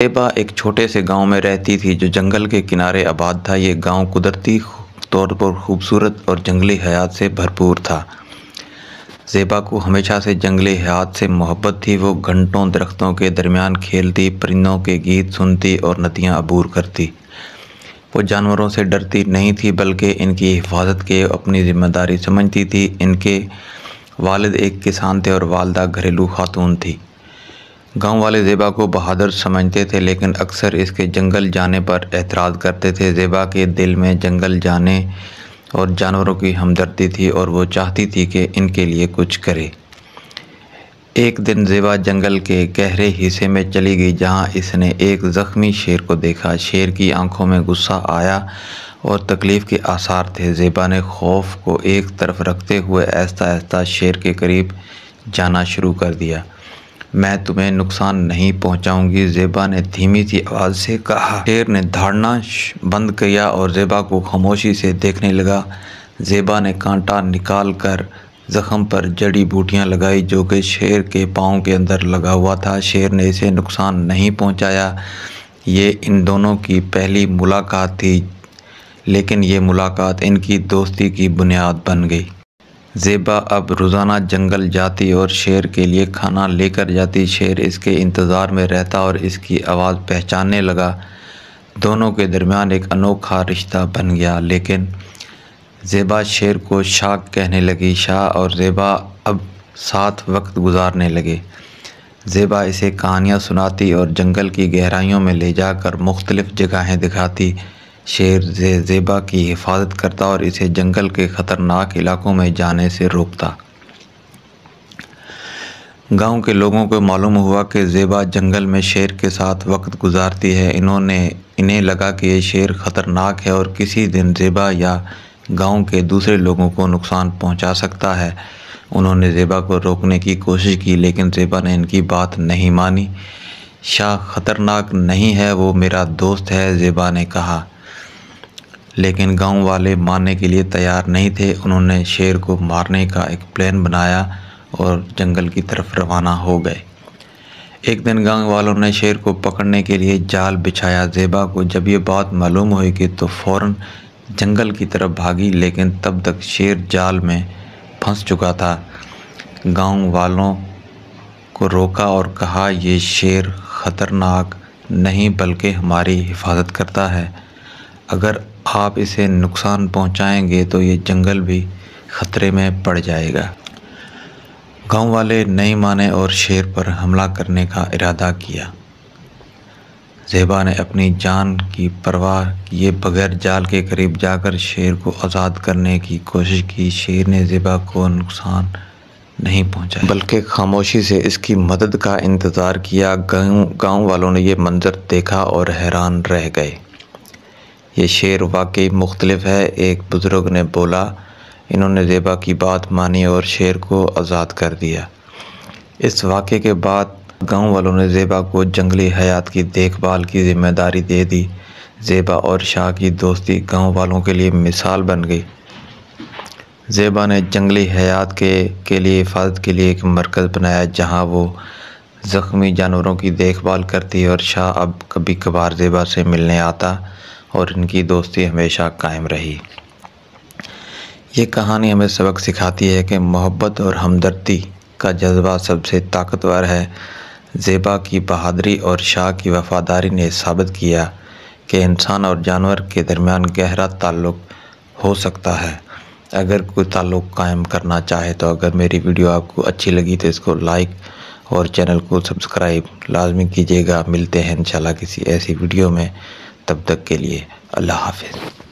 زیبا ایک چھوٹے سے گاؤں میں رہتی تھی جو جنگل کے کنارے آباد تھا۔ یہ گاؤں قدرتی طور پر خوبصورت اور جنگلی حیات سے بھرپور تھا۔ زیبا کو ہمیشہ سے جنگلی حیات سے محبت تھی۔ وہ گھنٹوں درختوں کے درمیان کھیلتی، پرندوں کے گیت سنتی اور ندیاں عبور کرتی۔ وہ جانوروں سے ڈرتی نہیں تھی بلکہ ان کی حفاظت کے اپنی ذمہ داری سمجھتی تھی۔ ان کے والد ایک کسان تھے اور والدہ گھریلو خاتون تھی۔ گاؤں والے زیبا کو بہادر سمجھتے تھے لیکن اکثر اس کے جنگل جانے پر اعتراض کرتے تھے۔ زیبا کے دل میں جنگل جانے اور جانوروں کی ہمدردی تھی اور وہ چاہتی تھی کہ ان کے لیے کچھ کرے۔ ایک دن زیبا جنگل کے گہرے حصے میں چلی گئی جہاں اس نے ایک زخمی شیر کو دیکھا۔ شیر کی آنکھوں میں غصہ آیا اور تکلیف کے آثار تھے۔ زیبا نے خوف کو ایک طرف رکھتے ہوئے آہستہ آہستہ شیر کے قریب جانا شروع کر دیا۔ میں تمہیں نقصان نہیں پہنچاؤں گی، زیبا نے دھیمی سی آواز سے کہا۔ شیر نے دھاڑنا بند کیا اور زیبا کو خاموشی سے دیکھنے لگا۔ زیبا نے کانٹا نکال کر زخم پر جڑی بوٹیاں لگائی جو کہ شیر کے پاؤں کے اندر لگا ہوا تھا۔ شیر نے اسے نقصان نہیں پہنچایا۔ یہ ان دونوں کی پہلی ملاقات تھی لیکن یہ ملاقات ان کی دوستی کی بنیاد بن گئی۔ زیبا اب روزانہ جنگل جاتی اور شیر کے لیے کھانا لے کر جاتی۔ شیر اس کے انتظار میں رہتا اور اس کی آواز پہچاننے لگا۔ دونوں کے درمیان ایک انوکھا رشتہ بن گیا۔ لیکن زیبا شیر کو شاہ کہنے لگی۔ شاہ اور زیبا اب ساتھ وقت گزارنے لگے۔ زیبا اسے کہانیاں سناتی اور جنگل کی گہرائیوں میں لے جا کر مختلف جگہیں دکھاتی۔ شیر زیبا کی حفاظت کرتا اور اسے جنگل کے خطرناک علاقوں میں جانے سے روکتا۔ گاؤں کے لوگوں کو معلوم ہوا کہ زیبا جنگل میں شیر کے ساتھ وقت گزارتی ہے۔ انہیں لگا کہ یہ شیر خطرناک ہے اور کسی دن زیبا یا گاؤں کے دوسرے لوگوں کو نقصان پہنچا سکتا ہے۔ انہوں نے زیبا کو روکنے کی کوشش کی لیکن زیبا نے ان کی بات نہیں مانی۔ شاہ خطرناک نہیں ہے، وہ میرا دوست ہے، زیبا نے کہا۔ لیکن گاؤں والے ماننے کے لیے تیار نہیں تھے۔ انہوں نے شیر کو مارنے کا ایک پلان بنایا اور جنگل کی طرف روانہ ہو گئے۔ ایک دن گاؤں والوں نے شیر کو پکڑنے کے لیے جال بچھایا۔ زیبا کو جب یہ بات معلوم ہوئی کہ تو فوراً جنگل کی طرف بھاگی لیکن تب تک شیر جال میں پھنس چکا تھا۔ گاؤں والوں کو روکا اور کہا، یہ شیر خطرناک نہیں بلکہ ہماری حفاظت کرتا ہے۔ اگر آپ اسے نقصان پہنچائیں گے تو یہ جنگل بھی خطرے میں پڑ جائے گا۔ گاؤں والے نہیں مانے اور شیر پر حملہ کرنے کا ارادہ کیا۔ زیبا نے اپنی جان کی پرواہ کیے بغیر جال کے قریب جا کر شیر کو آزاد کرنے کی کوشش کی۔ شیر نے زیبا کو نقصان نہیں پہنچایا بلکہ خاموشی سے اس کی مدد کا انتظار کیا۔ گاؤں والوں نے یہ منظر دیکھا اور حیران رہ گئے۔ یہ شیر واقعی مختلف ہے، ایک بزرگ نے بولا۔ انہوں نے زیبا کی بات مانی اور شیر کو آزاد کر دیا۔ اس واقعے کے بعد گاؤں والوں نے زیبا کو جنگلی حیات کی دیکھ بھال کی ذمہ داری دے دی۔ زیبا اور شاہ کی دوستی گاؤں والوں کے لیے مثال بن گئی۔ زیبا نے جنگلی حیات کے لیے حفاظت کے لیے ایک مرکز بنایا جہاں وہ زخمی جانوروں کی دیکھ بھال کرتی اور شاہ اب کبھی کبھار زیبا سے ملنے آتا اور ان کی دوستی ہمیشہ قائم رہی۔ یہ کہانی ہمیں سبق سکھاتی ہے کہ محبت اور ہمدردی کا جذبہ سب سے طاقتور ہے۔ زیبا کی بہادری اور شاہ کی وفاداری نے ثابت کیا کہ انسان اور جانور کے درمیان گہرا تعلق ہو سکتا ہے اگر کوئی تعلق قائم کرنا چاہے۔ تو اگر میری ویڈیو آپ کو اچھی لگی تو اس کو لائک اور چینل کو سبسکرائب لازمی کیجیے گا۔ ملتے ہیں انشاءاللہ کسی ایسی ویڈیو میں، تب تک کے لیے اللہ حافظ۔